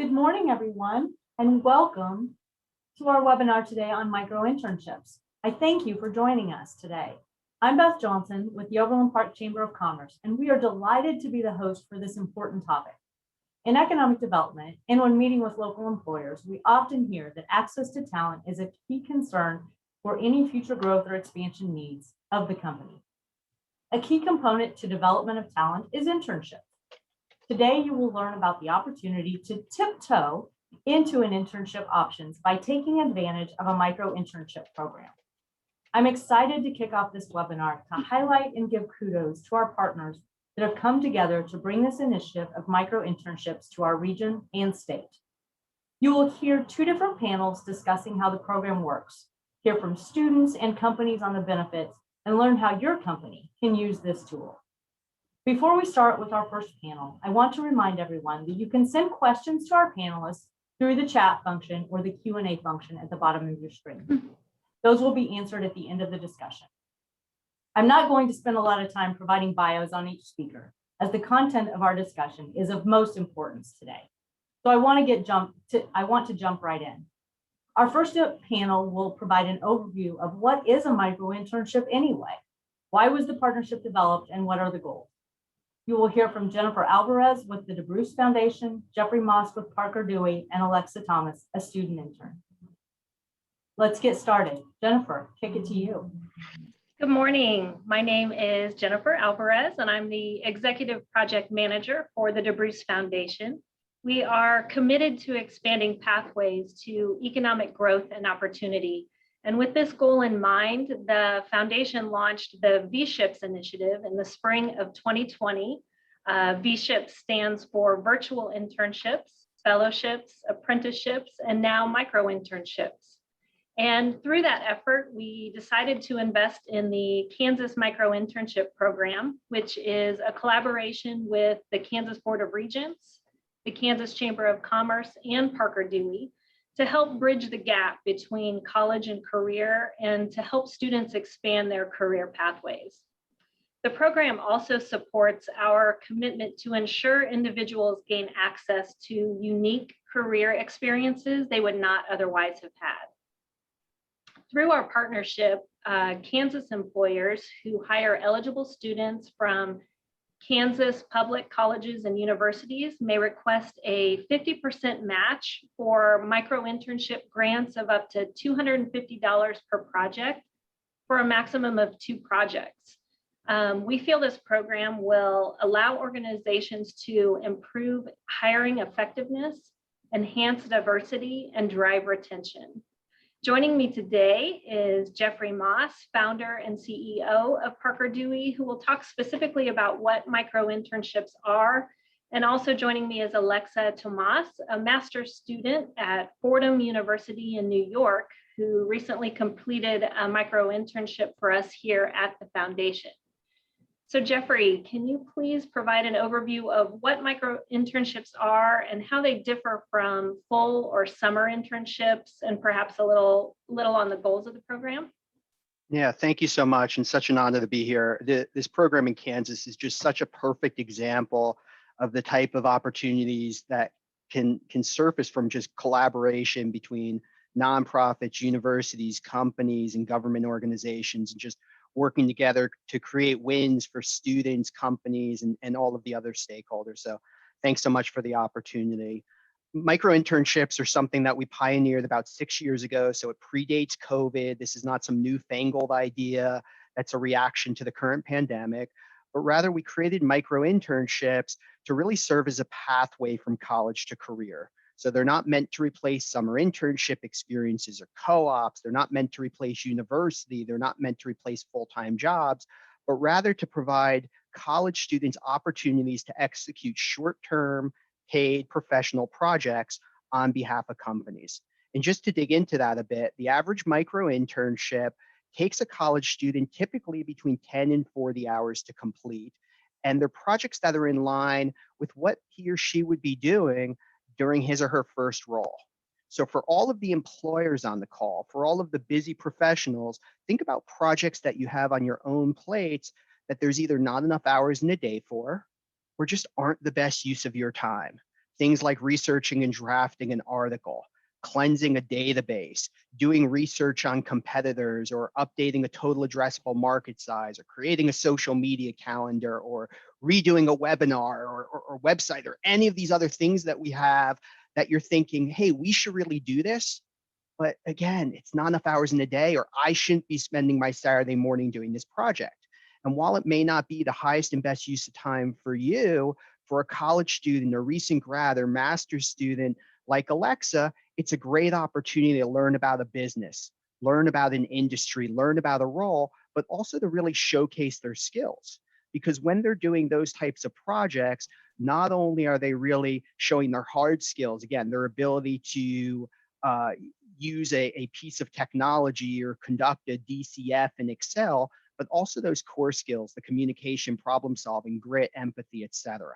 Good morning, everyone, and welcome to our webinar today on micro-internships. I thank you for joining us today. I'm Beth Johnson with the Overland Park Chamber of Commerce, and we are delighted to be the host for this important topic. In economic development and when meeting with local employers, we often hear that access to talent is a key concern for any future growth or expansion needs of the company. A key component to development of talent is internships. Today, you will learn about the opportunity to tiptoe into an internship options by taking advantage of a micro-internship program. I'm excited to kick off this webinar to highlight and give kudos to our partners that have come together to bring this initiative of micro-internships to our region and state. You will hear two different panels discussing how the program works, hear from students and companies on the benefits, and learn how your company can use this tool. Before we start with our first panel, I want to remind everyone that you can send questions to our panelists through the chat function or the Q&A function at the bottom of your screen. Those will be answered at the end of the discussion. I'm not going to spend a lot of time providing bios on each speaker, as the content of our discussion is of most importance today. So I want to jump right in. Our first panel will provide an overview of what is a micro-internship anyway, why was the partnership developed, and what are the goals. You will hear from Jennifer Alvarez with the DeBruce Foundation, Jeffrey Moss with Parker Dewey, and Alexa Thomas, a student intern. Let's get started. Jennifer, kick it to you. Good morning. My name is Jennifer Alvarez, and I'm the Executive Project Manager for the DeBruce Foundation. We are committed to expanding pathways to economic growth and opportunity. And with this goal in mind, the foundation launched the V-Ships initiative in the spring of 2020. V-Ships stands for virtual internships, fellowships, apprenticeships, and now micro-internships. And through that effort, we decided to invest in the Kansas Micro-Internship program, which is a collaboration with the Kansas Board of Regents, the Kansas Chamber of Commerce, and Parker Dewey, to help bridge the gap between college and career and to help students expand their career pathways. The program also supports our commitment to ensure individuals gain access to unique career experiences they would not otherwise have had. Through our partnership, Kansas employers who hire eligible students from Kansas public colleges and universities may request a 50% match for micro-internship grants of up to $250 per project for a maximum of 2 projects. We feel this program will allow organizations to improve hiring effectiveness, enhance diversity, and drive retention. Joining me today is Jeffrey Moss, founder and CEO of Parker Dewey, who will talk specifically about what micro-internships are. And also joining me is Alexa Thomas, a master's student at Fordham University in New York, who recently completed a micro-internship for us here at the foundation. So Jeffrey, can you please provide an overview of what micro-internships are and how they differ from full or summer internships, and perhaps a little on the goals of the program? Yeah, thank you so much, and such an honor to be here. This program in Kansas is just such a perfect example of the type of opportunities that can surface from just collaboration between nonprofits, universities, companies, and government organizations, and just working together to create wins for students, companies, and all of the other stakeholders. So thanks so much for the opportunity. Micro-internships are something that we pioneered about 6 years ago, so it predates COVID. This is not some newfangled idea that's a reaction to the current pandemic, but rather we created micro-internships to really serve as a pathway from college to career. So they're not meant to replace summer internship experiences or co-ops. They're not meant to replace university. They're not meant to replace full-time jobs, but rather to provide college students opportunities to execute short-term paid professional projects on behalf of companies. And just to dig into that a bit, the average micro-internship takes a college student typically between 10 and 40 hours to complete. And they're projects that are in line with what he or she would be doing during his or her first role. So for all of the employers on the call, for all of the busy professionals, think about projects that you have on your own plates that there's either not enough hours in a day for, or just aren't the best use of your time. things like researching and drafting an article, cleansing a database, doing research on competitors, or updating a total addressable market size, or creating a social media calendar, or redoing a webinar or website, or any of these other things that we have that you're thinking, hey, we should really do this. But again, it's not enough hours in a day, or I shouldn't be spending my Saturday morning doing this project. And while it may not be the highest and best use of time for you, for a college student, or recent grad, or master's student like Alexa, it's a great opportunity to learn about a business, learn about an industry, learn about a role, but also to really showcase their skills. Because when they're doing those types of projects, not only are they really showing their hard skills, again, their ability to use a piece of technology or conduct a DCF in Excel, but also those core skills, the communication, problem solving, grit, empathy, etc.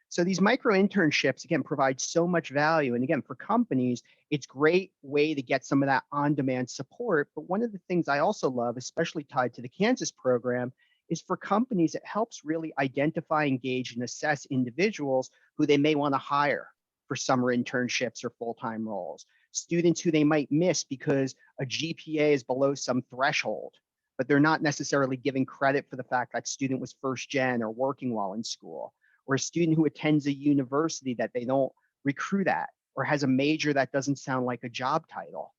So these micro internships, again, provide so much value. And again, for companies, it's a great way to get some of that on-demand support. But one of the things I also love, especially tied to the Kansas program, is for companies, it helps really identify, engage, and assess individuals who they may want to hire for summer internships or full-time roles. Students who they might miss because a GPA is below some threshold, but they're not necessarily giving credit for the fact that student was first gen or working while in school, or a student who attends a university that they don't recruit at, or has a major that doesn't sound like a job title.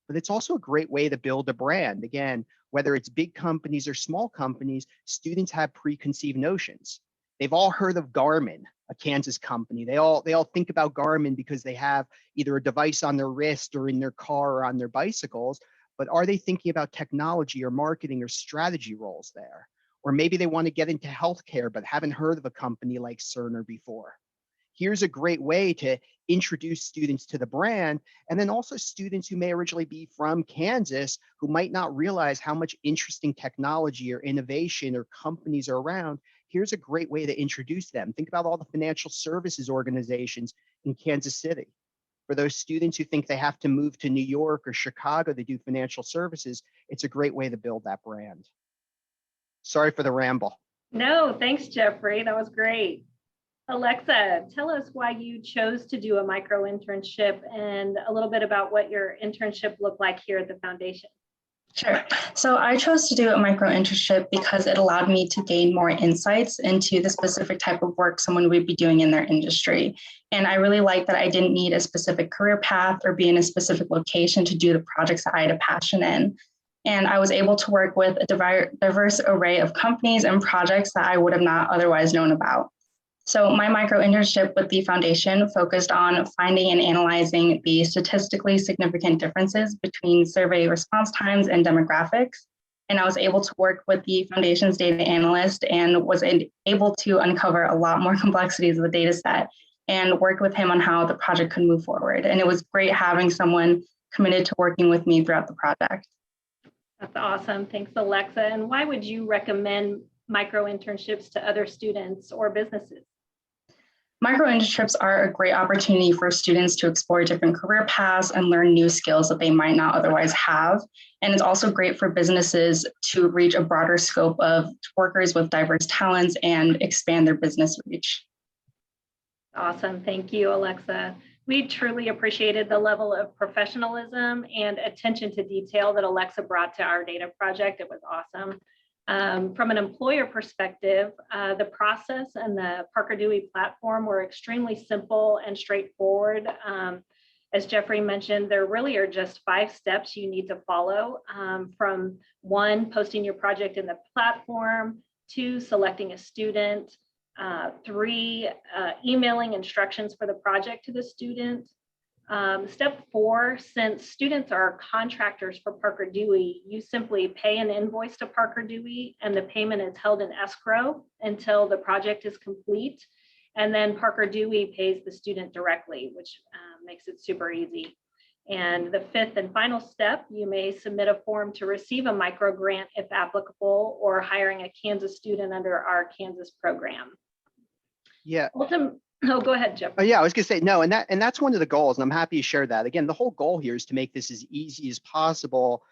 But it's also a great way to build a brand. Again, whether it's big companies or small companies, students have preconceived notions. They've all heard of Garmin, a Kansas company. They all think about Garmin because they have either a device on their wrist or in their car or on their bicycles, but are they thinking about technology or marketing or strategy roles there? Or maybe they want to get into healthcare, but haven't heard of a company like Cerner before. Here's a great way to introduce students to the brand, and then also students who may originally be from Kansas who might not realize how much interesting technology or innovation or companies are around. Here's a great way to introduce them. Think about all the financial services organizations in Kansas City. For those students who think they have to move to New York or Chicago to do financial services, it's a great way to build that brand. Sorry for the ramble. No, thanks, Jeffrey. That was great. Alexa, tell us why you chose to do a micro internship and a little bit about what your internship looked like here at the foundation. Sure. So I chose to do a micro internship because it allowed me to gain more insights into the specific type of work someone would be doing in their industry. And I really liked that I didn't need a specific career path or be in a specific location to do the projects that I had a passion in. And I was able to work with a diverse array of companies and projects that I would have not otherwise known about. So my micro internship with the foundation focused on finding and analyzing the statistically significant differences between survey response times and demographics. And I was able to work with the foundation's data analyst and was able to uncover a lot more complexities of the data set and work with him on how the project could move forward. And it was great having someone committed to working with me throughout the project. That's awesome. Thanks, Alexa. And why would you recommend micro internships to other students or businesses? Micro-internships are a great opportunity for students to explore different career paths and learn new skills that they might not otherwise have. And it's also great for businesses to reach a broader scope of workers with diverse talents and expand their business reach. Awesome. Thank you, Alexa. We truly appreciated the level of professionalism and attention to detail that Alexa brought to our data project. It was awesome. From an employer perspective, the process and the Parker Dewey platform were extremely simple and straightforward. As Jeffrey mentioned, there really are just 5 steps you need to follow, from 1, posting your project in the platform, 2, selecting a student, 3, emailing instructions for the project to the student. Step 4, since students are contractors for Parker Dewey, you simply pay an invoice to Parker Dewey and the payment is held in escrow until the project is complete. And then Parker Dewey pays the student directly, which makes it super easy. And the 5th and final step, you may submit a form to receive a micro grant if applicable, or hiring a Kansas student under our Kansas program. Yeah. Oh, go ahead, Jeff. Oh, yeah, I was gonna say no, and that's one of the goals, and I'm happy to share that. Again, the whole goal here is to make this as easy as possible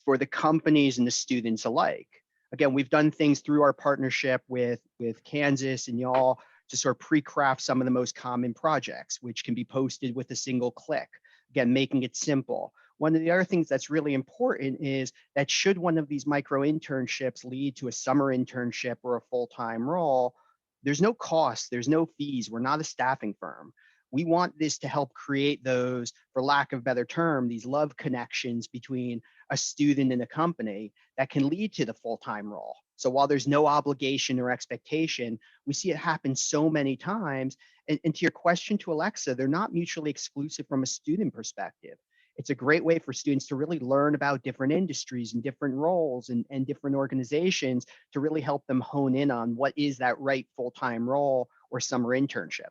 for the companies and the students alike. Again, we've done things through our partnership with Kansas and y'all to sort of pre-craft some of the most common projects, which can be posted with a single click. Again, making it simple. One of the other things that's really important is that should one of these micro-internships lead to a summer internship or a full-time role, there's no cost, there's no fees. We're not a staffing firm. We want this to help create those, for lack of a better term, these love connections between a student and a company that can lead to the full-time role. So while there's no obligation or expectation, we see it happen so many times. And to your question to Alexa, they're not mutually exclusive from a student perspective. It's a great way for students to really learn about different industries and different roles and different organizations to really help them hone in on what is that right full-time role or summer internship.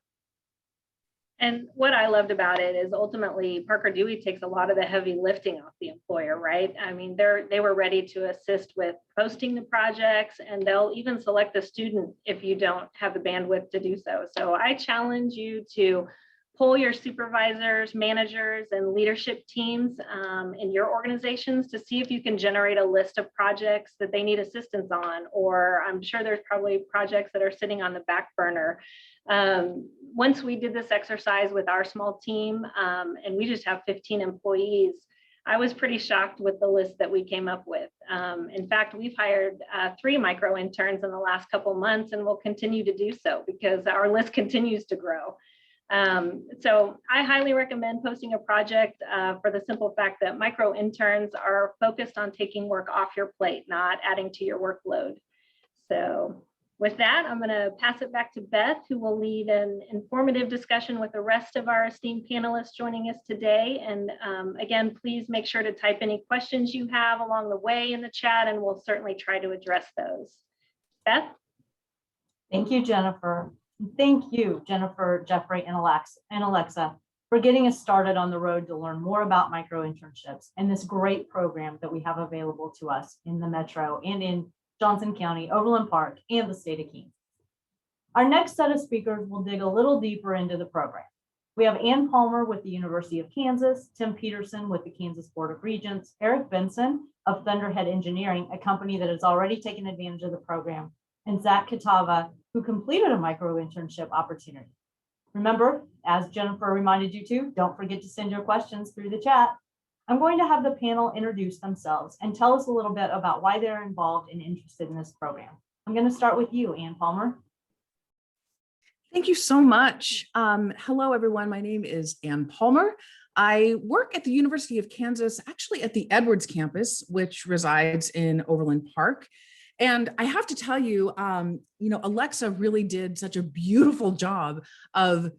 And what I loved about it is ultimately Parker Dewey takes a lot of the heavy lifting off the employer, right? I mean, they were ready to assist with posting the projects, and they'll even select the student if you don't have the bandwidth to do so. So I challenge you to pull your supervisors, managers, and leadership teams in your organizations to see if you can generate a list of projects that they need assistance on, or I'm sure there's probably projects that are sitting on the back burner. Once we did this exercise with our small team, and we just have 15 employees, I was pretty shocked with the list that we came up with. In fact, we've hired 3 micro interns in the last couple months, and we'll continue to do so because our list continues to grow. So I highly recommend posting a project for the simple fact that micro interns are focused on taking work off your plate, not adding to your workload. So with that, I'm going to pass it back to Beth, who will lead an informative discussion with the rest of our esteemed panelists joining us today. And again, please make sure to type any questions you have along the way in the chat, and we'll certainly try to address those. Beth? Thank you, Jennifer. Thank you, Jennifer, Jeffrey, and Alexa, for getting us started on the road to learn more about micro-internships and this great program that we have available to us in the Metro and in Johnson County, Overland Park, and the state of Kansas. Our next set of speakers will dig a little deeper into the program. We have Ann Palmer with the University of Kansas, Tim Peterson with the Kansas Board of Regents, Eric Benson of Thunderhead Engineering, a company that has already taken advantage of the program, and Zach Katava, who completed a micro-internship opportunity. Remember, as Jennifer reminded you to, don't forget to send your questions through the chat. I'm going to have the panel introduce themselves and tell us a little bit about why they're involved and interested in this program. I'm going to start with you, Ann Palmer. Thank you so much. Hello, everyone. My name is Ann Palmer. I work at the University of Kansas, actually at the Edwards campus, which resides in Overland Park. And I have to tell you, Alexa really did such a beautiful job of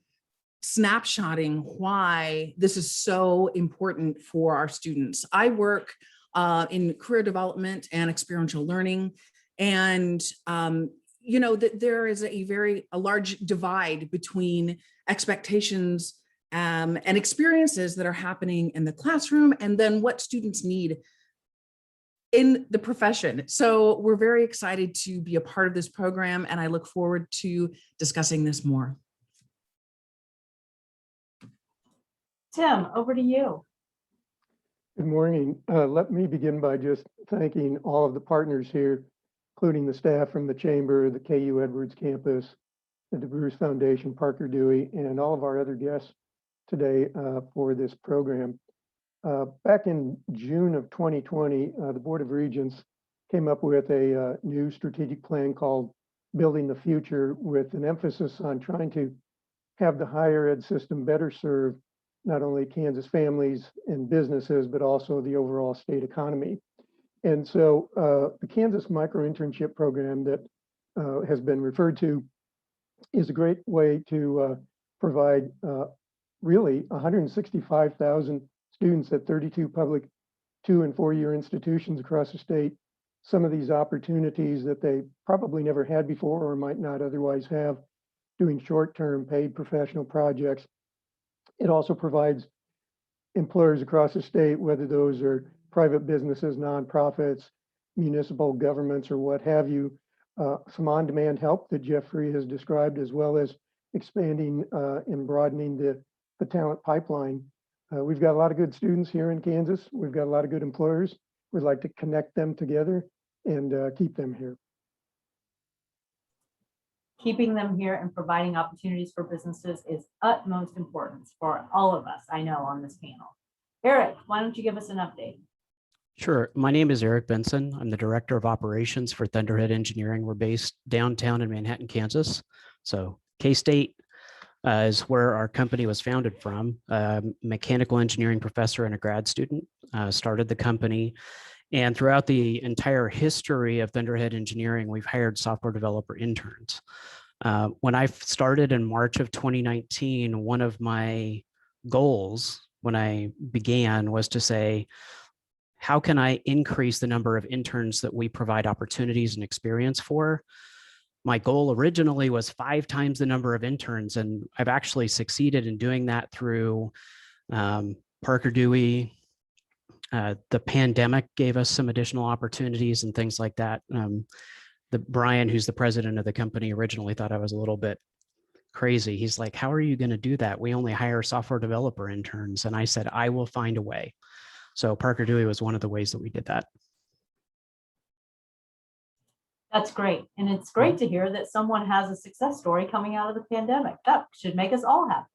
snapshotting why this is so important for our students. I work in career development and experiential learning, and there is a large divide between expectations and experiences that are happening in the classroom and then what students need in the profession. So we're very excited to be a part of this program, and I look forward to discussing this more. Tim, over to you. Good morning. Let me begin by just thanking all of the partners here, including the staff from the Chamber, the KU Edwards campus, the DeBruce Foundation, Parker Dewey, and all of our other guests today for this program. Back in June of 2020, the Board of Regents came up with a new strategic plan called Building the Future, with an emphasis on trying to have the higher ed system better serve not only Kansas families and businesses, but also the overall state economy. And so the Kansas Micro-Internship program that has been referred to is a great way to provide really 165,000 students at 32 public 2- and 4-year institutions across the state some of these opportunities that they probably never had before or might not otherwise have, doing short-term paid professional projects. It also provides employers across the state, whether those are private businesses, nonprofits, municipal governments, or what have you, some on-demand help that Jeffrey has described, as well as expanding and broadening the talent pipeline. We've got a lot of good students here in Kansas. We've got a lot of good employers. We'd like to connect them together and keep them here. Keeping them here and providing opportunities for businesses is utmost importance for all of us, I know, on this panel. Eric, why don't you give us an update? Sure. My name is Eric Benson. I'm the Director of Operations for Thunderhead Engineering. We're based downtown in Manhattan, Kansas. So K-State is where our company was founded from. Mechanical engineering professor and a grad student started the company. And throughout the entire history of Thunderhead Engineering, we've hired software developer interns. When I started in March of 2019, one of my goals when I began was to say, how can I increase the number of interns that we provide opportunities and experience for? My goal originally was 5 times the number of interns, and I've actually succeeded in doing that through Parker Dewey. The pandemic gave us some additional opportunities and things like that. Brian, who's the president of the company, originally thought I was a little bit crazy. He's like, how are you going to do that? We only hire software developer interns. And I said, I will find a way. So Parker Dewey was one of the ways that we did that. That's great. And it's great to hear that someone has a success story coming out of the pandemic. That should make us all happy.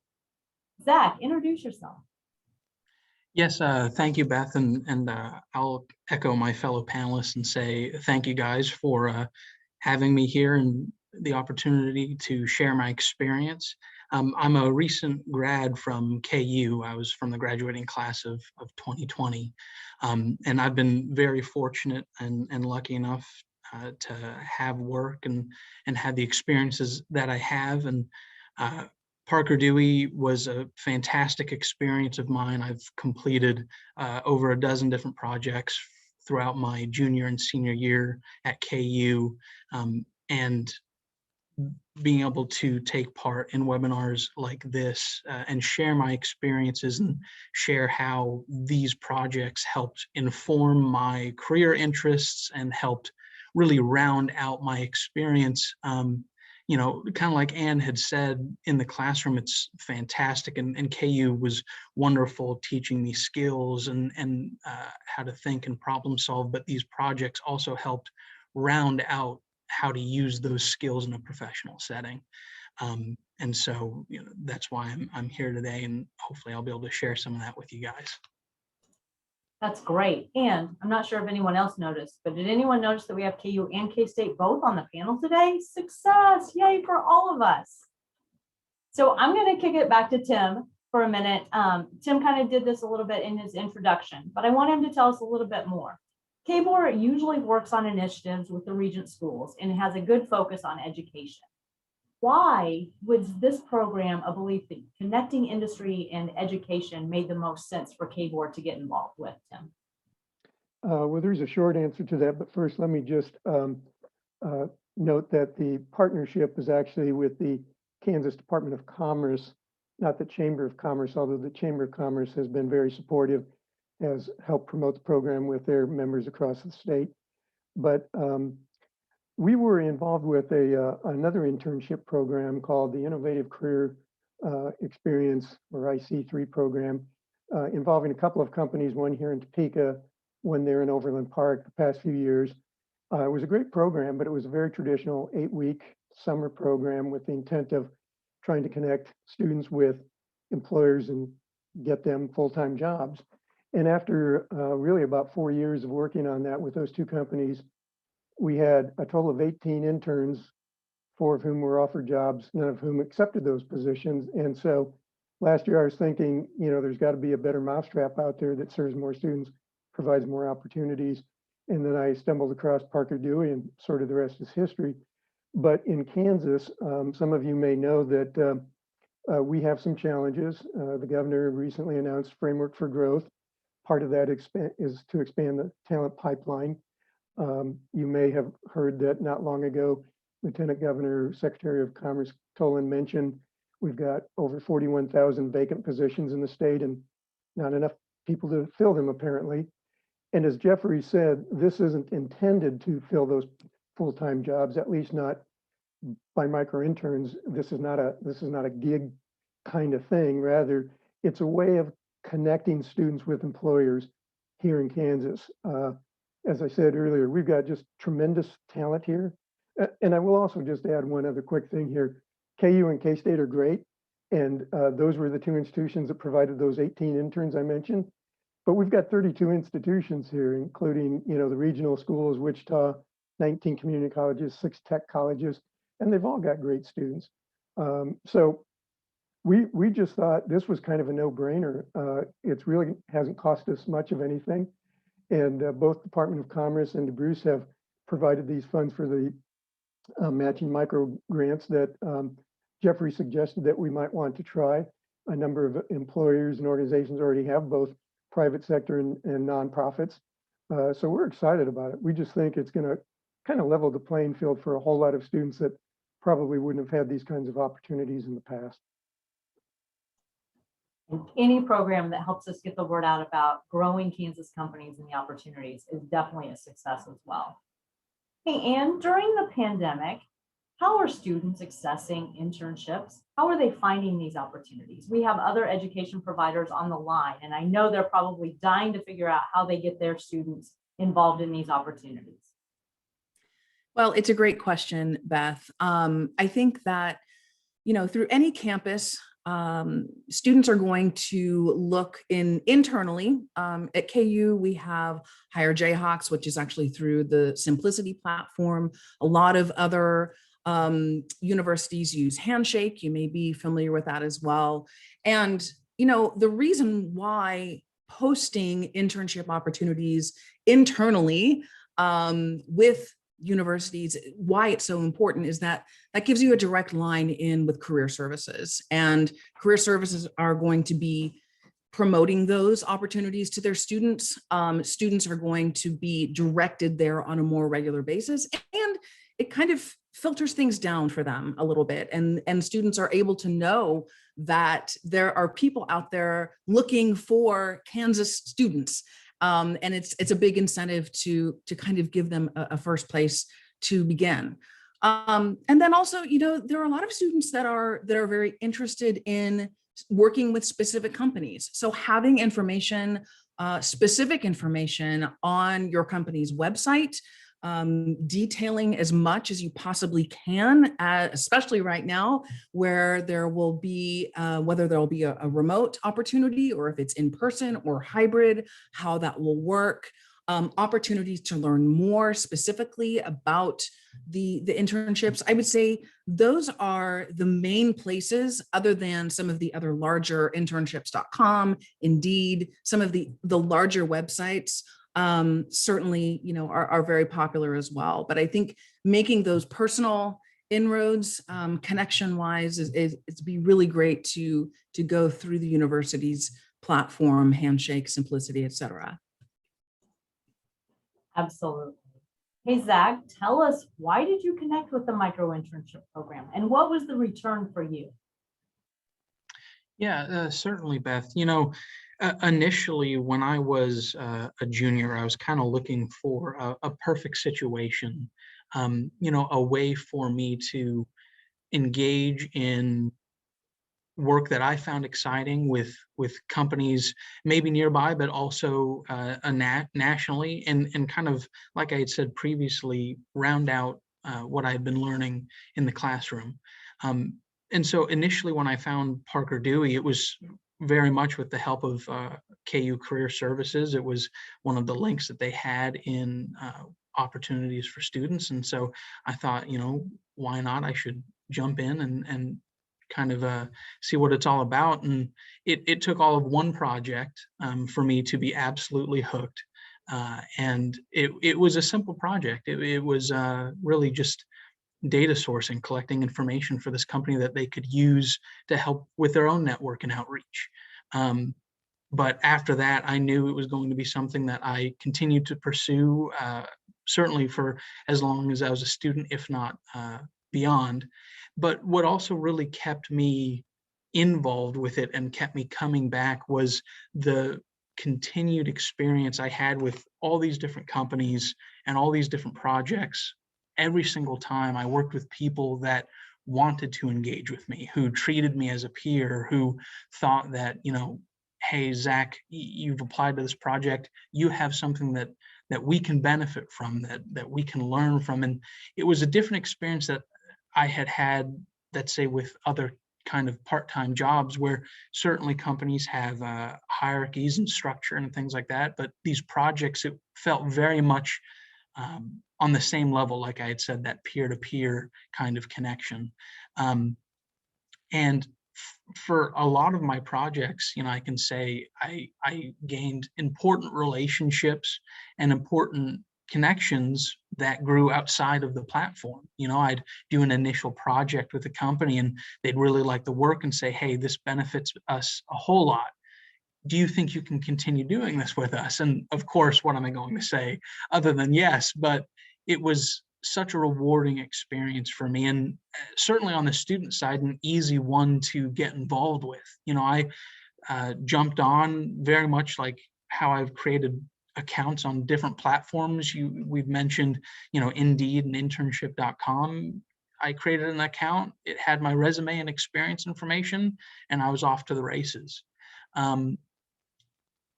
Zach, introduce yourself. Yes, thank you, Beth, and I'll echo my fellow panelists and say thank you guys for having me here and the opportunity to share my experience. I'm a recent grad from KU. I was from the graduating class of 2020, and I've been very fortunate and lucky enough to have work and have the experiences that I have. And Parker Dewey was a fantastic experience of mine. I've completed over a dozen different projects throughout my junior and senior year at KU, and being able to take part in webinars like this and share my experiences and share how these projects helped inform my career interests and helped really round out my experience. You know, kind of like Anne had said, in the classroom, it's fantastic. And KU was wonderful teaching me skills and how to think and problem solve. But these projects also helped round out how to use those skills in a professional setting. And so, you know, that's why I'm here today. And hopefully I'll be able to share some of that with you guys. That's great. And I'm not sure if anyone else noticed, but did anyone notice that we have KU and K-State both on the panel today? Success, yay for all of us. So I'm going to kick it back to Tim for a minute. Tim kind of did this a little bit in his introduction, but I want him to tell us a little bit more. K-Board usually works on initiatives with the Regent schools and has a good focus on education. Why was this program a belief that connecting industry and education made the most sense for K-Board to get involved with, Tim? Well, there's a short answer to that, but first let me just note that the partnership is actually with the Kansas Department of Commerce, not the Chamber of Commerce, although the Chamber of Commerce has been very supportive, has helped promote the program with their members across the state. But we were involved with another internship program called the Innovative Career Experience, or IC3 program, involving a couple of companies, one here in Topeka, one there in Overland Park the past few years. It was a great program, but it was a very traditional 8-week summer program with the intent of trying to connect students with employers and get them full-time jobs. And after really about 4 years of working on that with those two companies, we had a total of 18 interns, 4 of whom were offered jobs, none of whom accepted those positions. And so last year I was thinking, you know, there's got to be a better mousetrap out there that serves more students, provides more opportunities. And then I stumbled across Parker Dewey, and sort of the rest is history. But in Kansas, some of you may know that we have some challenges. The governor recently announced Framework for Growth. Part of that is to expand the talent pipeline. You may have heard that not long ago, Lieutenant Governor, Secretary of Commerce Tolan mentioned we've got over 41,000 vacant positions in the state and not enough people to fill them apparently. And as Jeffrey said, this isn't intended to fill those full-time jobs, at least not by micro-interns. This is not a gig kind of thing. Rather, it's a way of connecting students with employers here in Kansas. As I said earlier, we've got just tremendous talent here. And I will also just add one other quick thing here. KU and K-State are great. And those were the two institutions that provided those 18 interns I mentioned. But we've got 32 institutions here, including, you know, the regional schools, Wichita, 19 community colleges, 6 tech colleges, and they've all got great students. So we just thought this was kind of a no-brainer. It's really hasn't cost us much of anything. And both Department of Commerce and DeBruce have provided these funds for the matching micro grants that Jeffrey suggested that we might want to try. A number of employers and organizations already have both private sector and nonprofits. So we're excited about it. We just think it's going to kind of level the playing field for a whole lot of students that probably wouldn't have had these kinds of opportunities in the past. And any program that helps us get the word out about growing Kansas companies and the opportunities is definitely a success as well. Hey, Ann, during the pandemic, how are students accessing internships? How are they finding these opportunities? We have other education providers on the line, and I know they're probably dying to figure out how they get their students involved in these opportunities. Well, it's a great question, Beth. I think that, you know, through any campus, students are going to look internally. At KU, we have Hire Jayhawks, which is actually through the Simplicity platform. A lot of other universities use Handshake. You may be familiar with that as well. And, you know, the reason why posting internship opportunities internally with universities, why it's so important is that gives you a direct line in with career services, and career services are going to be promoting those opportunities to their students. Students are going to be directed there on a more regular basis, and it kind of filters things down for them a little bit. And students are able to know that there are people out there looking for Kansas students. And it's a big incentive to kind of give them a first place to begin. And then also, you know, there are a lot of students that are very interested in working with specific companies. So having information, specific information on your company's website, detailing as much as you possibly can, especially right now, where there will be, whether there will be a remote opportunity or if it's in person or hybrid, how that will work, opportunities to learn more specifically about the internships. I would say those are the main places, other than some of the other larger internships.com, Indeed, some of the larger websites. Certainly, you know, are very popular as well. But I think making those personal inroads, connection-wise, it'd be really great to go through the university's platform, Handshake, Simplicity, et cetera. Absolutely. Hey, Zach, tell us, why did you connect with the micro-internship program, and what was the return for you? Yeah, certainly, Beth. You know, initially when I was a junior, I was kind of looking for a perfect situation, you know, a way for me to engage in work that I found exciting with companies maybe nearby, but also nationally, and kind of, like I had said previously, round out what I had been learning in the classroom. And so initially when I found Parker Dewey, it was very much with the help of KU Career Services. It was one of the links that they had in opportunities for students. And so I thought, you know, why not? I should jump in and kind of see what it's all about. And it took all of one project for me to be absolutely hooked. And it was a simple project. It was really just data sourcing, collecting information for this company that they could use to help with their own network and outreach. But after that, I knew it was going to be something that I continued to pursue, certainly for as long as I was a student, if not beyond. But what also really kept me involved with it and kept me coming back was the continued experience I had with all these different companies and all these different projects. Every single time I worked with people that wanted to engage with me, who treated me as a peer, who thought that, you know, hey, Zach, you've applied to this project. You have something that we can benefit from, that we can learn from. And it was a different experience that I had, let's say, with other kind of part-time jobs, where certainly companies have hierarchies and structure and things like that. But these projects, it felt very much on the same level, like I had said, that peer-to-peer kind of connection. And for a lot of my projects, I can say I gained important relationships and important connections that grew outside of the platform. I'd do an initial project with a company and they'd really like the work and say, hey, this benefits us a whole lot. Do you think you can continue doing this with us? And of course, what am I going to say other than yes? But it was such a rewarding experience for me, and certainly on the student side, an easy one to get involved with. I jumped on very much like how I've created accounts on different platforms. We've mentioned, Indeed and internship.com. I created an account. It had my resume and experience information, and I was off to the races.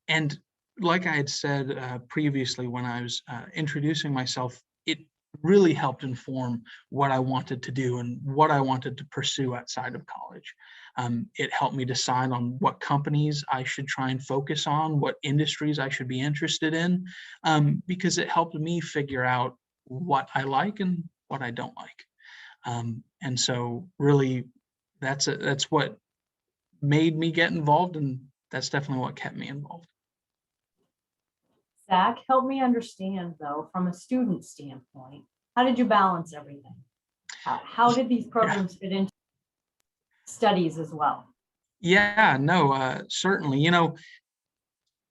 And like I had said previously when I was introducing myself, it really helped inform what I wanted to do and what I wanted to pursue outside of college. It helped me decide on what companies I should try and focus on, what industries I should be interested in, because it helped me figure out what I like and what I don't like. And so really, that's what made me get involved, and that's definitely what kept me involved. Zach, help me understand, though, from a student standpoint, how did you balance everything? How did these programs fit into studies as well? Yeah, no, certainly.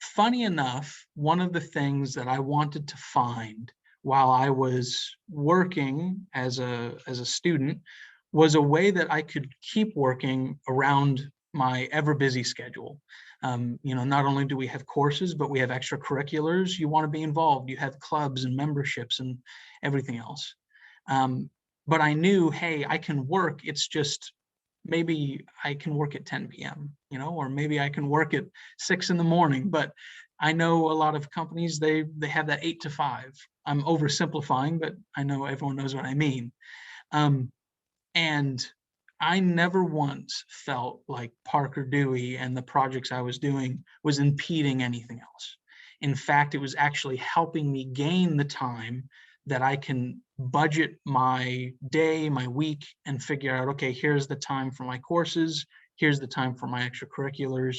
Funny enough, one of the things that I wanted to find while I was working as a student was a way that I could keep working around my ever busy schedule. Not only do we have courses, but we have extracurriculars. You want to be involved. You have clubs and memberships and everything else. But I knew, hey, I can work. It's just maybe I can work at 10 p.m., or maybe I can work at 6 a.m. But I know a lot of companies, they have that 8 to 5. I'm oversimplifying, but I know everyone knows what I mean. And I never once felt like Parker Dewey and the projects I was doing was impeding anything else. In fact, it was actually helping me gain the time that I can budget my day, my week, and figure out, okay, here's the time for my courses, here's the time for my extracurriculars,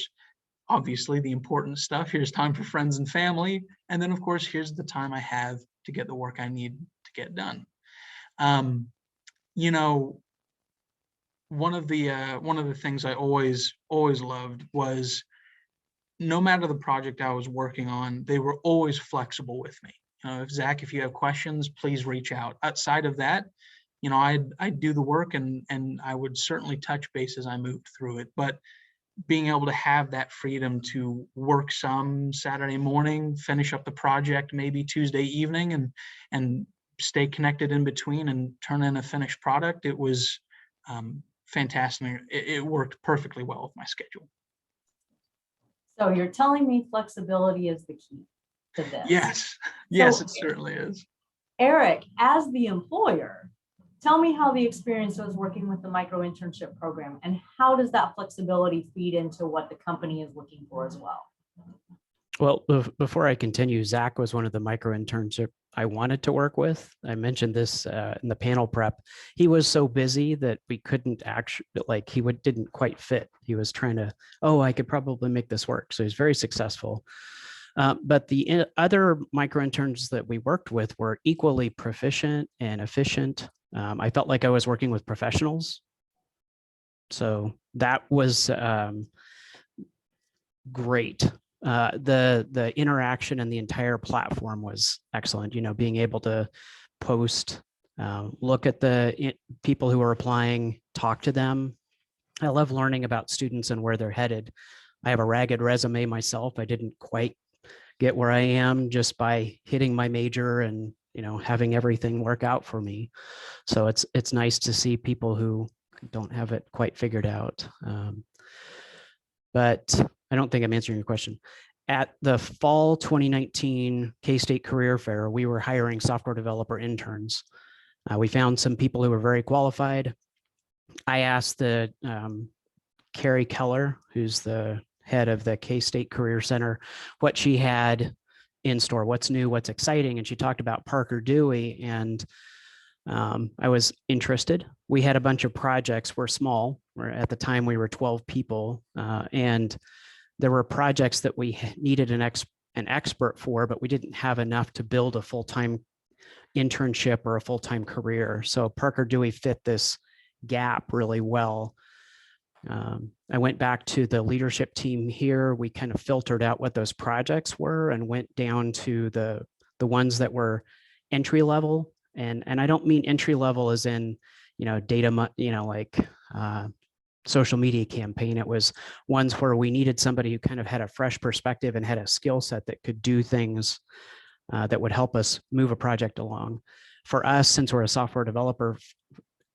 obviously the important stuff, here's time for friends and family, and then of course, here's the time I have to get the work I need to get done. One of the things I always loved was, no matter the project I was working on, they were always flexible with me. Zach, if you have questions, please reach out. Outside of that, I'd do the work and I would certainly touch base as I moved through it. But being able to have that freedom to work some Saturday morning, finish up the project maybe Tuesday evening, and stay connected in between and turn in a finished product, it was fantastic. It worked perfectly well with my schedule. So you're telling me flexibility is the key to this? Yes, it certainly is. Eric, as the employer, tell me how the experience was working with the micro-internship program, and how does that flexibility feed into what the company is looking for as well? Well, before I continue, Zach was one of the micro-internship I wanted to work with. I mentioned this in the panel prep. He was so busy that we couldn't actually, didn't quite fit. He was trying to, I could probably make this work. So he's very successful. But the other micro-interns that we worked with were equally proficient and efficient. I felt like I was working with professionals. So that was great. The interaction and the entire platform was excellent. Being able to post, look at the people who are applying, talk to them. I love learning about students and where they're headed. I have a ragged resume myself. I didn't quite get where I am just by hitting my major and having everything work out for me. So it's nice to see people who don't have it quite figured out. But I don't think I'm answering your question. at the fall 2019 K-State Career Fair, we were hiring software developer interns. We found some people who were very qualified. I asked the Carrie Keller, who's the head of the K-State Career Center, what she had in store, what's new, what's exciting. And she talked about Parker Dewey, and I was interested. We had a bunch of projects. We're small. At the time, we were 12 people, and there were projects that we needed an expert for, but we didn't have enough to build a full-time internship or a full-time career. So Parker Dewey fit this gap really well. I went back to the leadership team here. We kind of filtered out what those projects were and went down to the ones that were entry level. And I don't mean entry level as in, data, like social media campaign. It was ones where we needed somebody who kind of had a fresh perspective and had a skill set that could do things that would help us move a project along. For us, since we're a software developer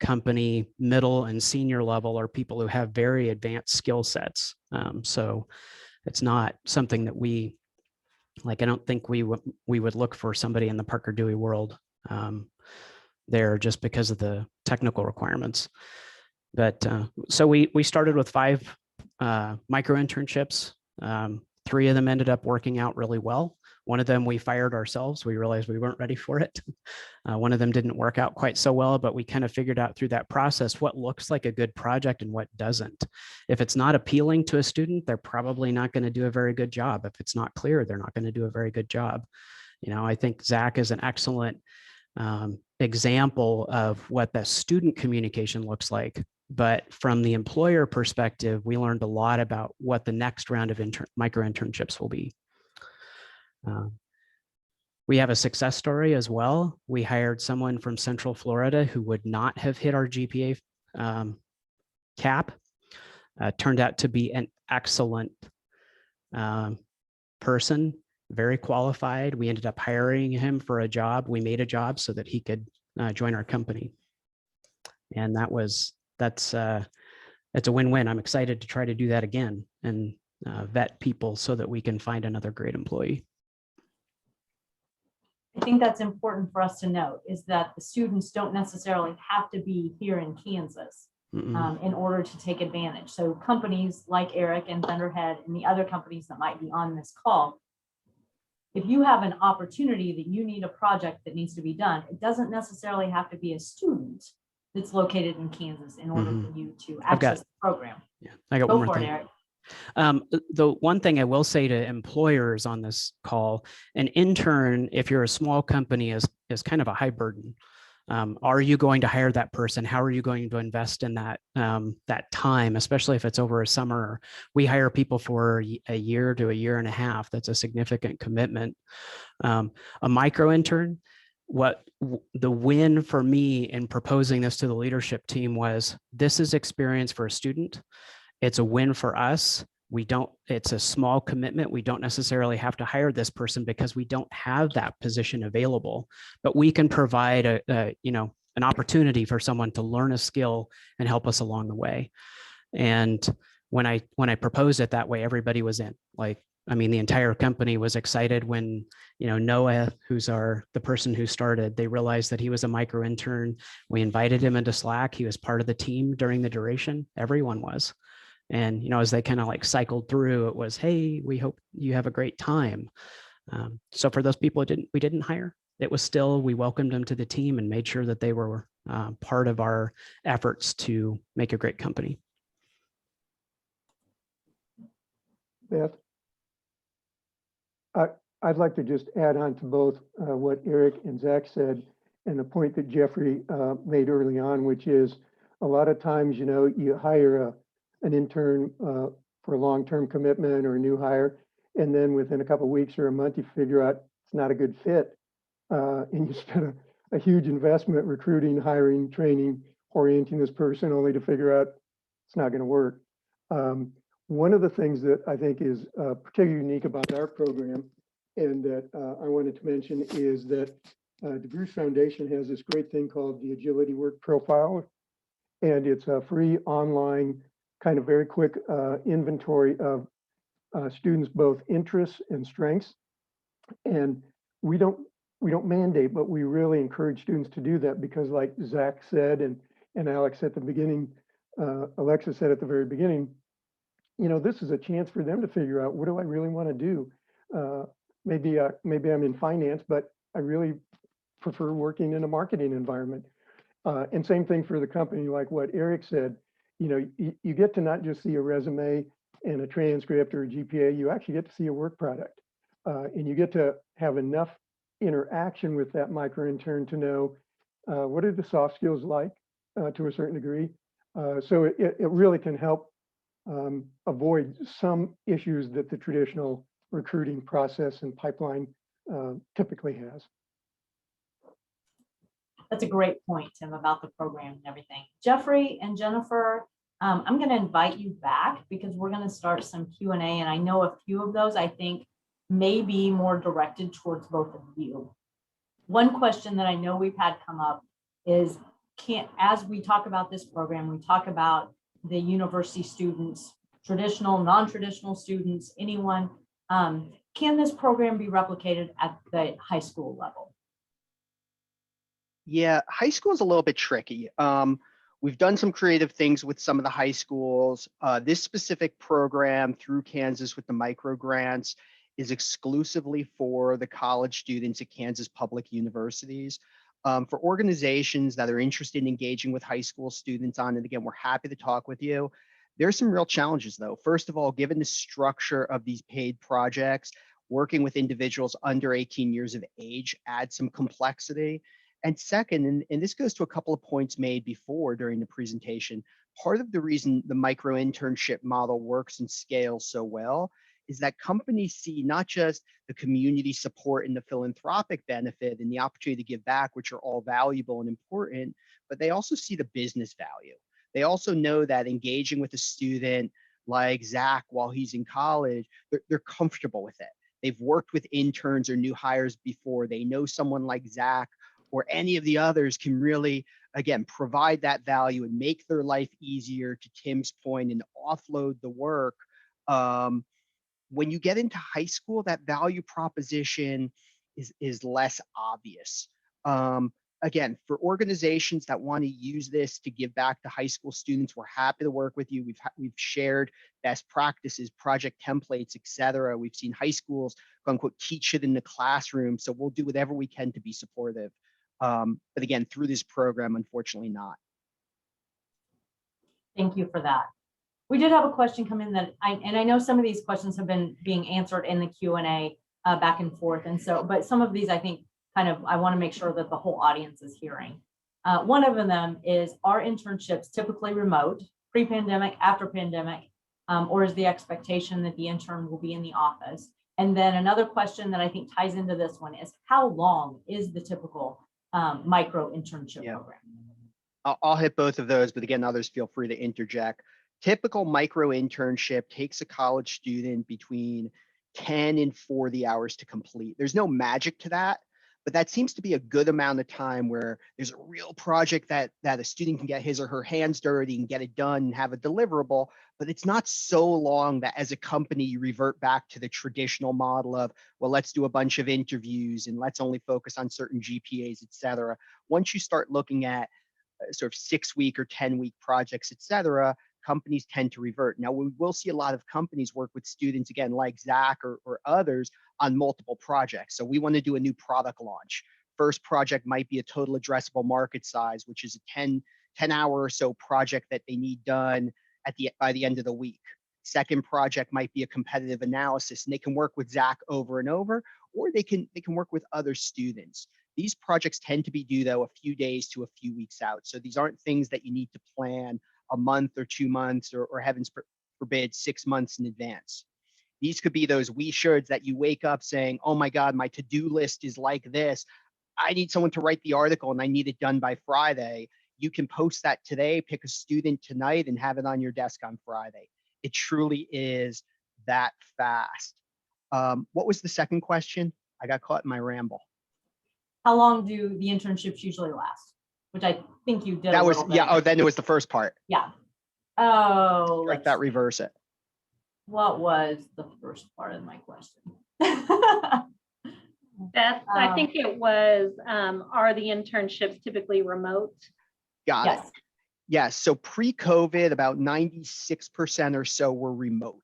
company, middle and senior level are people who have very advanced skill sets. So it's not something that we, I don't think we would look for somebody in the Parker Dewey world there just because of the technical requirements. But so we started with 5 micro-internships. 3 of them ended up working out really well. One of them we fired ourselves. We realized we weren't ready for it. One of them didn't work out quite so well, but we kind of figured out through that process what looks like a good project and what doesn't. If it's not appealing to a student, they're probably not going to do a very good job. If it's not clear, they're not going to do a very good job. I think Zach is an excellent example of what the student communication looks like. But from the employer perspective, we learned a lot about what the next round of micro-internships will be. We have a success story as well. We hired someone from Central Florida who would not have hit our GPA cap. Turned out to be an excellent person, very qualified. We ended up hiring him for a job. We made a job so that he could join our company. And that's a win-win. I'm excited to try to do that again and vet people so that we can find another great employee. I think that's important for us to note is that the students don't necessarily have to be here in Kansas in order to take advantage. So companies like Eric and Thunderhead and the other companies that might be on this call, if you have an opportunity that you need a project that needs to be done, it doesn't necessarily have to be a student that's located in Kansas in order for you to access the program. Yeah, I got one more thing. Eric. The one thing I will say to employers on this call, an intern, if you're a small company, is kind of a high burden. Are you going to hire that person? How are you going to invest in that time, especially if it's over a summer? We hire people for a year to a year and a half. That's a significant commitment. A micro intern, what the win for me in proposing this to the leadership team was, this is experience for a student. It's a win for us. It's a small commitment. We don't necessarily have to hire this person because we don't have that position available, but we can provide an opportunity for someone to learn a skill and help us along the way. And when I proposed it that way, everybody was in. The entire company was excited when, Noah, who's the person who started, they realized that he was a micro intern. We invited him into Slack. He was part of the team during the duration. Everyone was. And, as they kind of cycled through, it was, hey, we hope you have a great time. So for those people we didn't hire, it was still, we welcomed them to the team and made sure that they were part of our efforts to make a great company. Beth, I'd like to just add on to both what Eric and Zach said and the point that Jeffrey made early on, which is a lot of times, you hire an intern for a long-term commitment or a new hire, and then within a couple of weeks or a month, you figure out it's not a good fit, and you spend a huge investment recruiting, hiring, training, orienting this person, only to figure out it's not going to work. One of the things that I think is particularly unique about our program, and that I wanted to mention, is that DeBruce Foundation has this great thing called the Agility Work Profile, and it's a free online kind of very quick inventory of students both interests and strengths. And we don't mandate, but we really encourage students to do that because, like Zach said, and Alex at the beginning, Alexa said at the very beginning, you know, this is a chance for them to figure out, what do I really want to do? Maybe I'm in finance, but I really prefer working in a marketing environment. And same thing for the company, like what Eric said, you know, you get to not just see a resume and a transcript or a GPA, you actually get to see a work product. And you get to have enough interaction with that micro intern to know what are the soft skills like to a certain degree. So it really can help avoid some issues that the traditional recruiting process and pipeline typically has. That's a great point, Tim, about the program and everything. Jeffrey and Jennifer, I'm going to invite you back because we're going to start some Q&A, and I know a few of those I think may be more directed towards both of you. One question that I know we've had come up is, as we talk about this program, we talk about the university students, traditional, non-traditional students, anyone, can this program be replicated at the high school level? Yeah, high school is a little bit tricky. We've done some creative things with some of the high schools. This specific program through Kansas with the micro grants is exclusively for the college students at Kansas public universities. For organizations that are interested in engaging with high school students on it, again, we're happy to talk with you. There's some real challenges though. First of all, given the structure of these paid projects, working with individuals under 18 years of age adds some complexity. And second, and this goes to a couple of points made before during the presentation, part of the reason the micro-internship model works and scales so well is that companies see not just the community support and the philanthropic benefit and the opportunity to give back, which are all valuable and important, but they also see the business value. They also know that engaging with a student like Zach while he's in college, they're comfortable with it. They've worked with interns or new hires before. They know someone like Zach or any of the others can really, again, provide that value and make their life easier, to Tim's point, and offload the work. When you get into high school, that value proposition is less obvious. Again, for organizations that want to use this to give back to high school students, we're happy to work with you. We've shared best practices, project templates, et cetera. We've seen high schools, quote unquote, teach it in the classroom. So we'll do whatever we can to be supportive. But again, through this program, unfortunately not. Thank you for that. We did have a question come in that I know some of these questions have been being answered in the Q&A back and forth. And so, but some of these I think I want to make sure that the whole audience is hearing. One of them is, are internships typically remote, pre-pandemic, after pandemic, or is the expectation that the intern will be in the office? And then another question that I think ties into this one is, how long is the typical micro-internship program? I'll hit both of those, but again, others feel free to interject. Typical micro-internship takes a college student between 10 and 40 hours to complete. There's no magic to that, but that seems to be a good amount of time where there's a real project that a student can get his or her hands dirty and get it done and have a deliverable, but it's not so long that as a company you revert back to the traditional model of, well, let's do a bunch of interviews and let's only focus on certain GPAs, et cetera. Once you start looking at sort of 6-week or 10-week projects, et cetera, companies tend to revert. Now, we will see a lot of companies work with students, again, like Zach or others, on multiple projects. So we want to do a new product launch. First project might be a total addressable market size, which is a 10-hour or so project that they need done by the end of the week. Second project might be a competitive analysis, and they can work with Zach over and over, or they can work with other students. These projects tend to be due, though, a few days to a few weeks out. So these aren't things that you need to plan a month or 2 months or heavens forbid, 6 months in advance. These could be those we shoulds that you wake up saying, oh my God, my to-do list is like this. I need someone to write the article and I need it done by Friday. You can post that today, pick a student tonight and have it on your desk on Friday. It truly is that fast. What was the second question? I got caught in my ramble. How long do the internships usually last? Which I think you did. That was, yeah. Oh, then it was the first part. Yeah. Oh, like that, reverse it. What was the first part of my question? Beth, I think it was, are the internships typically remote? Got it. Yes. Yes, so pre-COVID, about 96% or so were remote.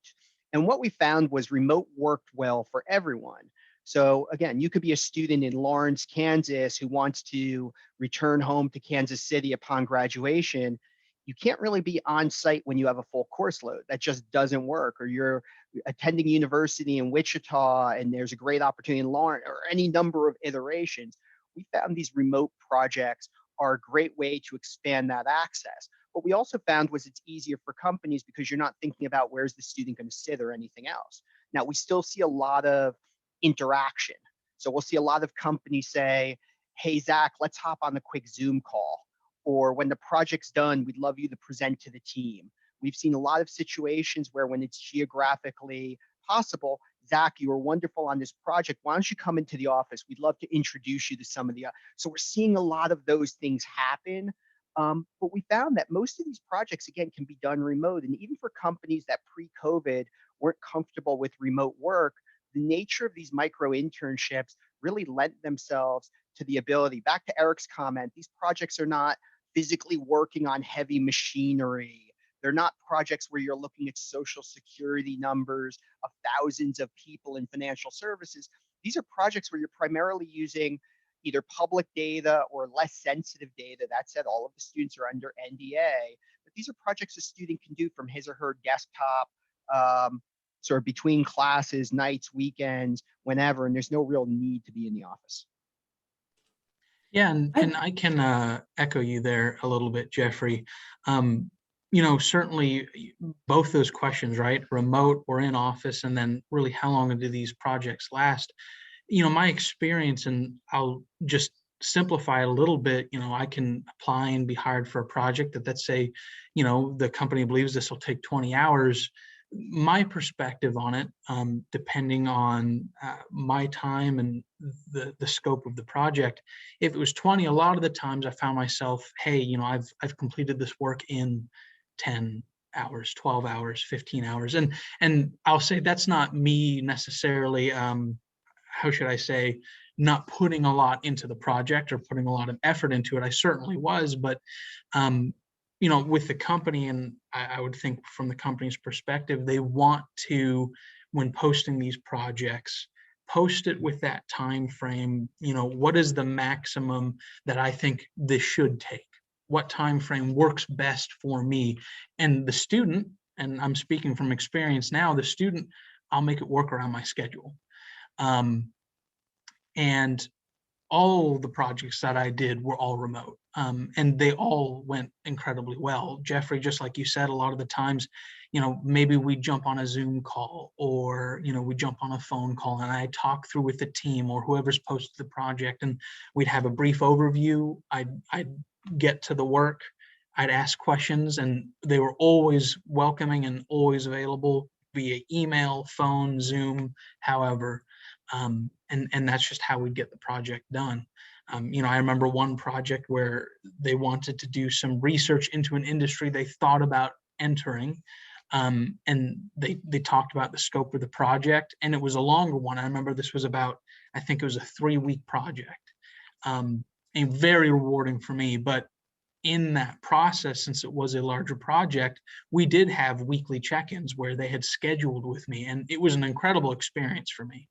And what we found was remote worked well for everyone. So again, you could be a student in Lawrence, Kansas, who wants to return home to Kansas City upon graduation. You can't really be on site when you have a full course load. That just doesn't work. Or you're attending university in Wichita and there's a great opportunity in Lawrence, or any number of iterations. We found these remote projects are a great way to expand that access. What we also found was it's easier for companies because you're not thinking about where's the student going to sit or anything else. Now, we still see a lot of interaction. So we'll see a lot of companies say, hey, Zach, let's hop on a quick Zoom call. Or when the project's done, we'd love you to present to the team. We've seen a lot of situations where when it's geographically possible, Zach, you were wonderful on this project. Why don't you come into the office? We'd love to introduce you to some of the, so we're seeing a lot of those things happen. But we found that most of these projects, again, can be done remote. And even for companies that pre-COVID weren't comfortable with remote work, the nature of these micro-internships really lent themselves to the ability, back to Eric's comment, these projects are not physically working on heavy machinery. They're not projects where you're looking at social security numbers of thousands of people in financial services. These are projects where you're primarily using either public data or less sensitive data. That said, all of the students are under NDA, but these are projects a student can do from his or her desktop, sort of between classes, nights, weekends, whenever, and there's no real need to be in the office. Yeah, and I can echo you there a little bit, Jeffrey. Certainly both those questions, right? Remote or in office, and then really how long do these projects last? My experience, and I'll just simplify it a little bit, I can apply and be hired for a project that, let's say, the company believes this will take 20 hours. My perspective on it, depending on my time and the scope of the project, if it was 20, a lot of the times I found myself, hey, I've completed this work in 10 hours, 12 hours, 15 hours. And I'll say that's not me necessarily, how should I say, not putting a lot into the project or putting a lot of effort into it. I certainly was, but with the company, and I would think from the company's perspective, they want to, when posting these projects, post it with that time frame. What is the maximum that I think this should take? What time frame works best for me? And the student, and I'm speaking from experience now, the student, I'll make it work around my schedule. And all the projects that I did were all remote, and they all went incredibly well. Jeffrey, just like you said, a lot of the times, maybe we jump on a Zoom call, or, we jump on a phone call and I talk through with the team or whoever's posted the project, and we'd have a brief overview. I'd get to the work, I'd ask questions, and they were always welcoming and always available via email, phone, Zoom, however. And that's just how we get the project done. I remember one project where they wanted to do some research into an industry they thought about entering, and they talked about the scope of the project, and it was a longer one. I remember this was about, I think it was a 3-week project, and very rewarding for me. But in that process, since it was a larger project, we did have weekly check-ins where they had scheduled with me, and it was an incredible experience for me.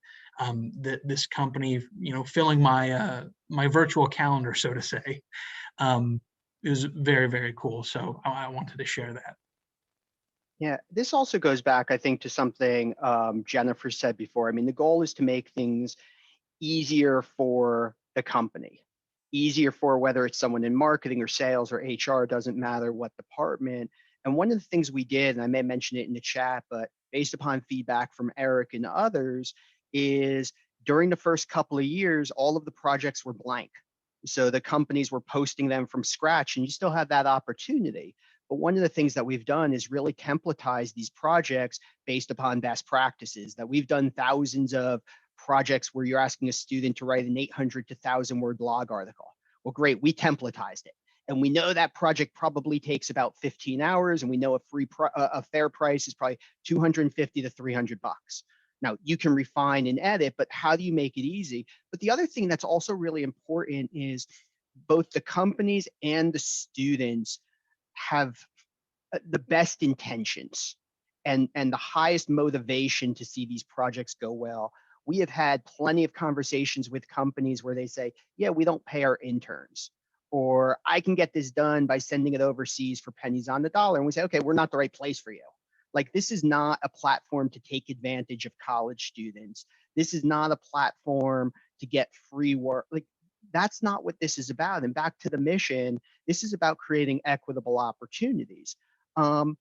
This company, filling my my virtual calendar, so to say, it was very, very cool. So I wanted to share that. Yeah, this also goes back, I think, to something Jennifer said before. I mean, the goal is to make things easier for the company, easier for whether it's someone in marketing or sales or HR, doesn't matter what department. And one of the things we did, and I may mention it in the chat, but based upon feedback from Eric and others, is during the first couple of years, all of the projects were blank. So the companies were posting them from scratch, and you still have that opportunity. But one of the things that we've done is really templatize these projects based upon best practices. That we've done thousands of projects where you're asking a student to write an 800 to 1,000 word blog article. Well, great, we templatized it. And we know that project probably takes about 15 hours, and we know a fair price is probably 250 to 300 bucks. Now, you can refine and edit, but how do you make it easy? But the other thing that's also really important is both the companies and the students have the best intentions and the highest motivation to see these projects go well. We have had plenty of conversations with companies where they say, yeah, we don't pay our interns, or I can get this done by sending it overseas for pennies on the dollar. And we say, okay, we're not the right place for you. Like, this is not a platform to take advantage of college students. This is not a platform to get free work. Like, that's not what this is about. And back to the mission, this is about creating equitable opportunities. And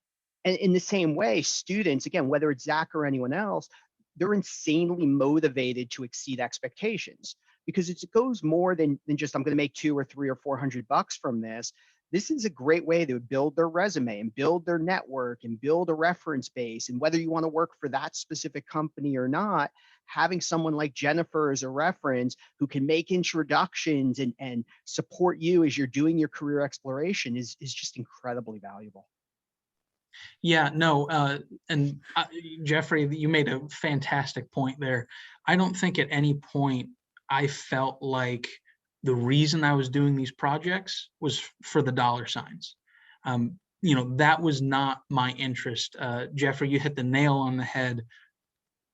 in the same way, students, again, whether it's Zach or anyone else, they're insanely motivated to exceed expectations, because it goes more than just, I'm going to make 200 or 300 or 400 bucks from this. This is a great way to build their resume and build their network and build a reference base. And whether you want to work for that specific company or not, having someone like Jennifer as a reference who can make introductions and support you as you're doing your career exploration is just incredibly valuable. Yeah, no, and Jeffrey, you made a fantastic point there. I don't think at any point I felt like the reason I was doing these projects was for the dollar signs. That was not my interest. Jeffrey, you hit the nail on the head.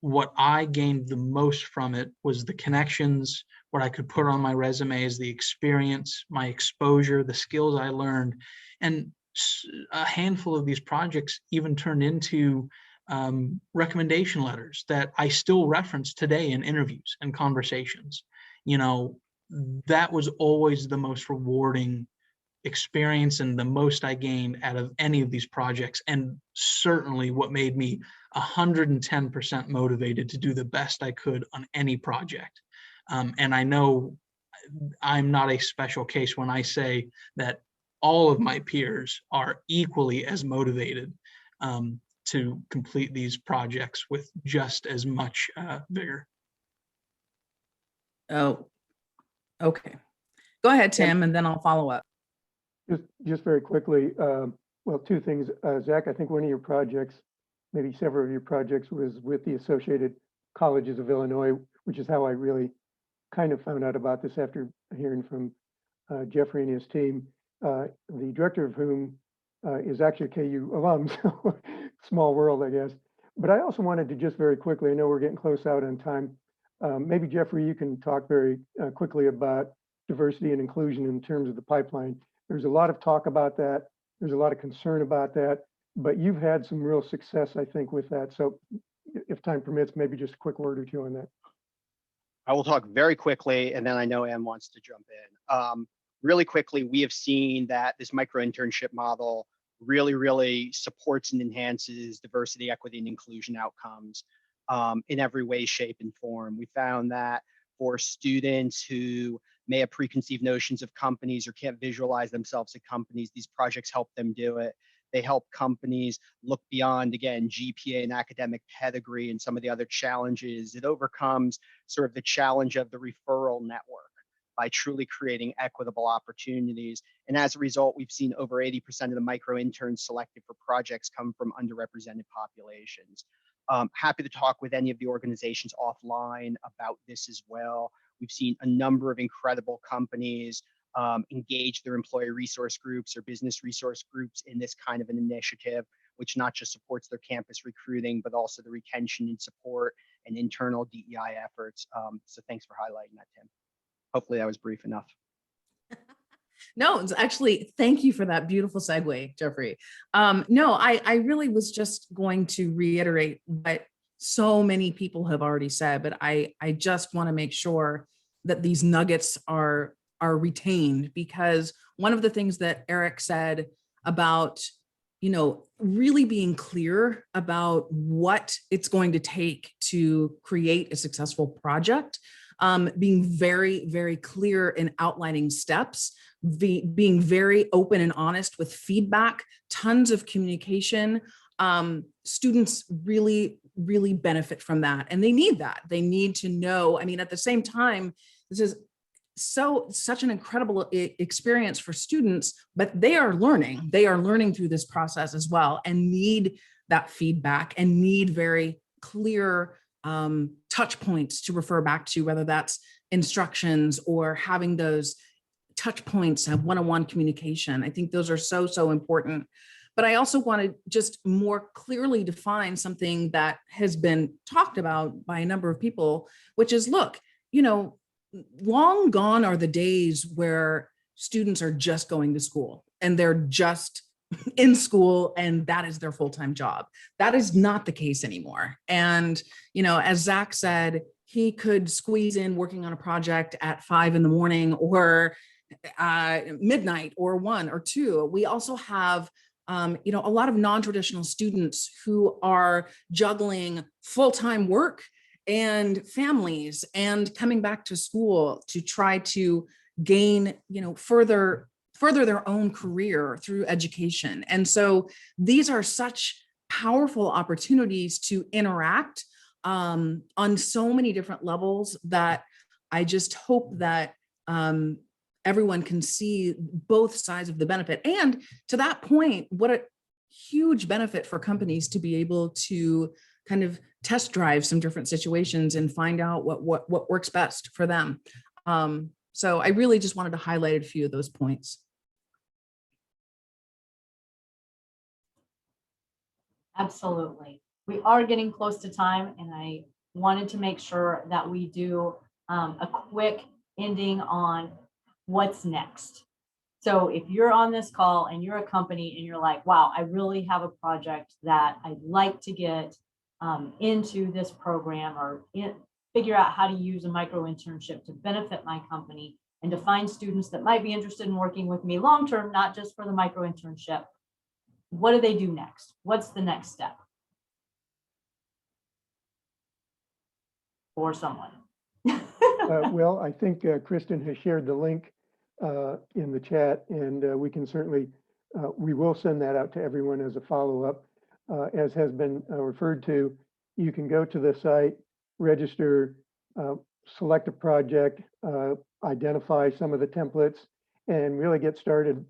What I gained the most from it was the connections, what I could put on my resume is the experience, my exposure, the skills I learned. And a handful of these projects even turned into recommendation letters that I still reference today in interviews and conversations. That was always the most rewarding experience and the most I gained out of any of these projects, and certainly what made me 110% motivated to do the best I could on any project. And I know I'm not a special case when I say that all of my peers are equally as motivated to complete these projects with just as much vigor. Oh, okay. Go ahead, Tim, and then I'll follow up. Just very quickly, well, two things. Zach, I think one of your projects, maybe several of your projects, was with the Associated Colleges of Illinois, which is how I really kind of found out about this after hearing from Jeffrey and his team, the director of whom is actually a KU alum, so small world, I guess. But I also wanted to just very quickly, I know we're getting close out on time. Maybe Jeffrey, you can talk very quickly about diversity and inclusion in terms of the pipeline. There's a lot of talk about that. There's a lot of concern about that, but you've had some real success, I think, with that. So if time permits, maybe just a quick word or two on that. I will talk very quickly, and then I know Ann wants to jump in. Really quickly, we have seen that this micro-internship model really supports and enhances diversity, equity, and inclusion outcomes in every way, shape, and form. We found that for students who may have preconceived notions of companies or can't visualize themselves at companies, these projects help them do it. They help companies look beyond, again, GPA and academic pedigree and some of the other challenges. It overcomes sort of the challenge of the referral network by truly creating equitable opportunities. And as a result, we've seen over 80% of the micro-interns selected for projects come from underrepresented populations. Happy to talk with any of the organizations offline about this as well. We've seen a number of incredible companies engage their employee resource groups or business resource groups in this kind of an initiative, which not just supports their campus recruiting, but also the retention and support and internal DEI efforts. So thanks for highlighting that, Tim. Hopefully that was brief enough. No, it's actually, thank you for that beautiful segue, Jeffrey. No, I really was just going to reiterate what so many people have already said, but I just want to make sure that these nuggets are retained, because one of the things that Eric said about, really being clear about what it's going to take to create a successful project, being very, very clear in outlining steps, being very open and honest with feedback, tons of communication. Students really benefit from that, and they need that. They need to know. I mean, at the same time, this is such an incredible experience for students, but they are learning through this process as well, and need that feedback and need very clear touch points to refer back to, whether that's instructions or having those touch points, have one-on-one communication. I think those are so important. But I also want to just more clearly define something that has been talked about by a number of people, which is, look, long gone are the days where students are just going to school and they're just in school and that is their full-time job. That is not the case anymore. And, as Zach said, he could squeeze in working on a project at 5 a.m. or midnight or 1 or 2. We also have a lot of non-traditional students who are juggling full-time work and families and coming back to school to try to gain, further their own career through education. And so these are such powerful opportunities to interact on so many different levels that I just hope that everyone can see both sides of the benefit. And to that point, what a huge benefit for companies to be able to kind of test drive some different situations and find out what works best for them. So I really just wanted to highlight a few of those points. Absolutely. We are getting close to time, and I wanted to make sure that we do a quick ending on what's next. So if you're on this call and you're a company and you're like, wow, I really have a project that I'd like to get into this program, or figure out how to use a micro-internship to benefit my company and to find students that might be interested in working with me long-term, not just for the micro-internship, what do they do next? What's the next step for someone? Well, I think Kristen has shared the link in the chat, and we can certainly, we will send that out to everyone as a follow-up. As has been referred to, you can go to the site, register, select a project, identify some of the templates, and really get started.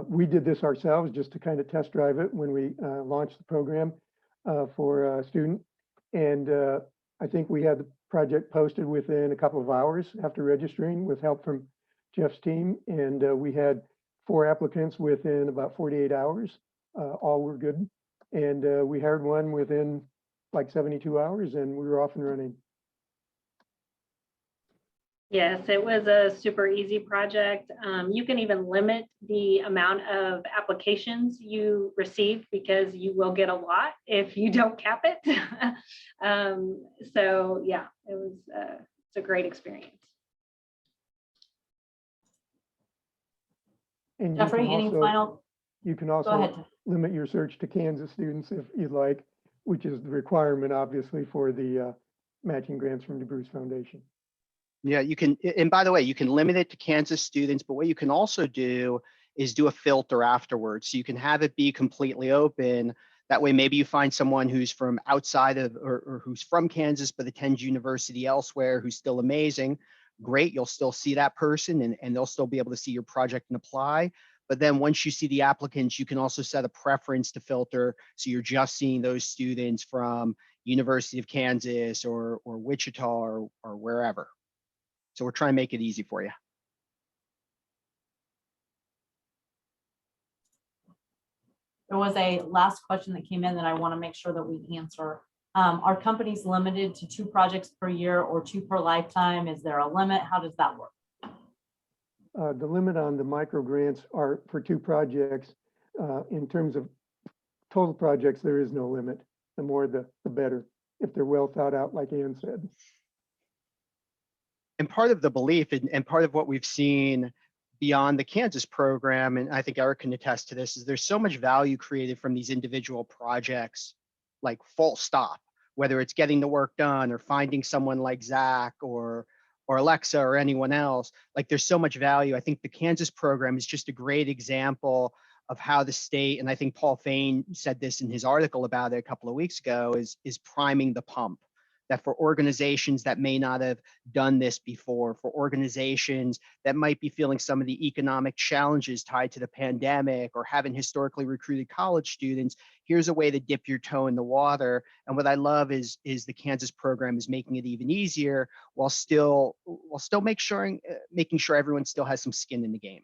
We did this ourselves just to kind of test drive it when we launched the program for a student. And I think we had the project posted within a couple of hours after registering with help from Jeff's team. And we had 4 applicants within about 48 hours. All were good. And we hired one within like 72 hours and we were off and running. Yes, it was a super easy project. You can even limit the amount of applications you receive because you will get a lot if you don't cap it. So yeah, it's a great experience. And Jeffrey, any final? You can Go also ahead. limit your search to Kansas students if you'd like, which is the requirement, obviously, for the matching grants from DeBruce Foundation. Yeah, you can, and by the way, you can limit it to Kansas students, but what you can also do is do a filter afterwards. So you can have it be completely open. That way, maybe you find someone who's from outside of, or who's from Kansas, but attends university elsewhere, who's still amazing. Great, you'll still see that person and they'll still be able to see your project and apply. But then once you see the applicants, you can also set a preference to filter. So you're just seeing those students from University of Kansas or Wichita or wherever. So we're trying to make it easy for you. There was a last question that came in that I want to make sure that we answer. Are companies limited to 2 projects per year or 2 per lifetime? Is there a limit? How does that work? The limit on the micro grants are for 2 projects. In terms of total projects, there is no limit. The more, the better, if they're well thought out, like Ann said. And part of the belief and part of what we've seen beyond the Kansas program, and I think Eric can attest to this, is there's so much value created from these individual projects, like full stop, whether it's getting the work done or finding someone like Zach or Alexa or anyone else. Like there's so much value. I think the Kansas program is just a great example of how the state, and I think Paul Fain said this in his article about it a couple of weeks ago, is priming the pump. that for organizations that may not have done this before, for organizations that might be feeling some of the economic challenges tied to the pandemic or haven't historically recruited college students, here's a way to dip your toe in the water. And what I love is the Kansas program is making it even easier while still making sure everyone still has some skin in the game.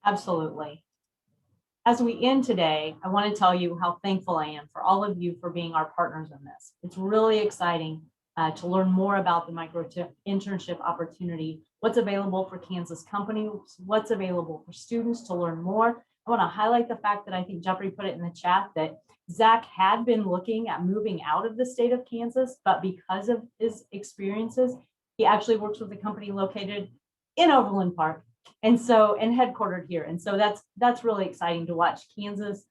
Absolutely. As we end today, I want to tell you how thankful I am for all of you for being our partners in this. It's really exciting to learn more about the micro-internship opportunity, what's available for Kansas companies, what's available for students to learn more. I want to highlight the fact that I think Jeffrey put it in the chat that Zach had been looking at moving out of the state of Kansas, but because of his experiences, he actually works with a company located in Overland Park. And headquartered here. And so that's really exciting to watch Kansas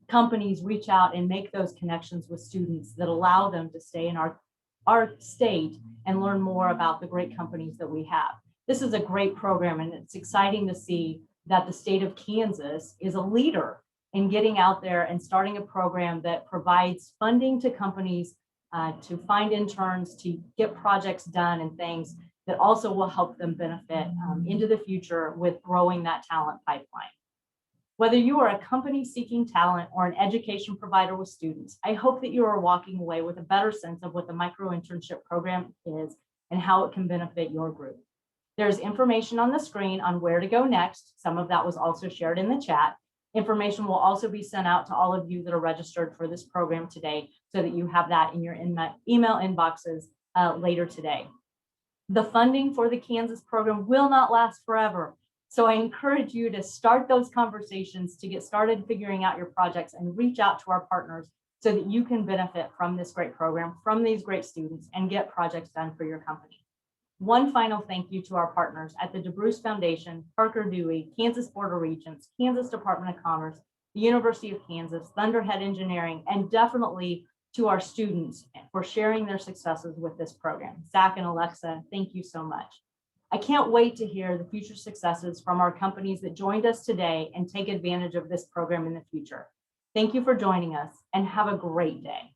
companies reach out and make those connections with students that allow them to stay in our state and learn more about the great companies that we have. This is a great program, and it's exciting to see that the state of Kansas is a leader in getting out there and starting a program that provides funding to companies to find interns, to get projects done and things that also will help them benefit into the future with growing that talent pipeline. Whether you are a company seeking talent or an education provider with students, I hope that you are walking away with a better sense of what the micro-internship program is and how it can benefit your group. There's information on the screen on where to go next. Some of that was also shared in the chat. Information will also be sent out to all of you that are registered for this program today so that you have that in your email inboxes later today. The funding for the Kansas program will not last forever. So I encourage you to start those conversations, to get started figuring out your projects and reach out to our partners so that you can benefit from this great program, from these great students, and get projects done for your company. One final thank you to our partners at the DeBruce Foundation, Parker Dewey, Kansas Board of Regents, Kansas Department of Commerce, the University of Kansas, Thunderhead Engineering, and definitely to our students for sharing their successes with this program. Zach and Alexa, thank you so much. I can't wait to hear the future successes from our companies that joined us today and take advantage of this program in the future. Thank you for joining us and have a great day.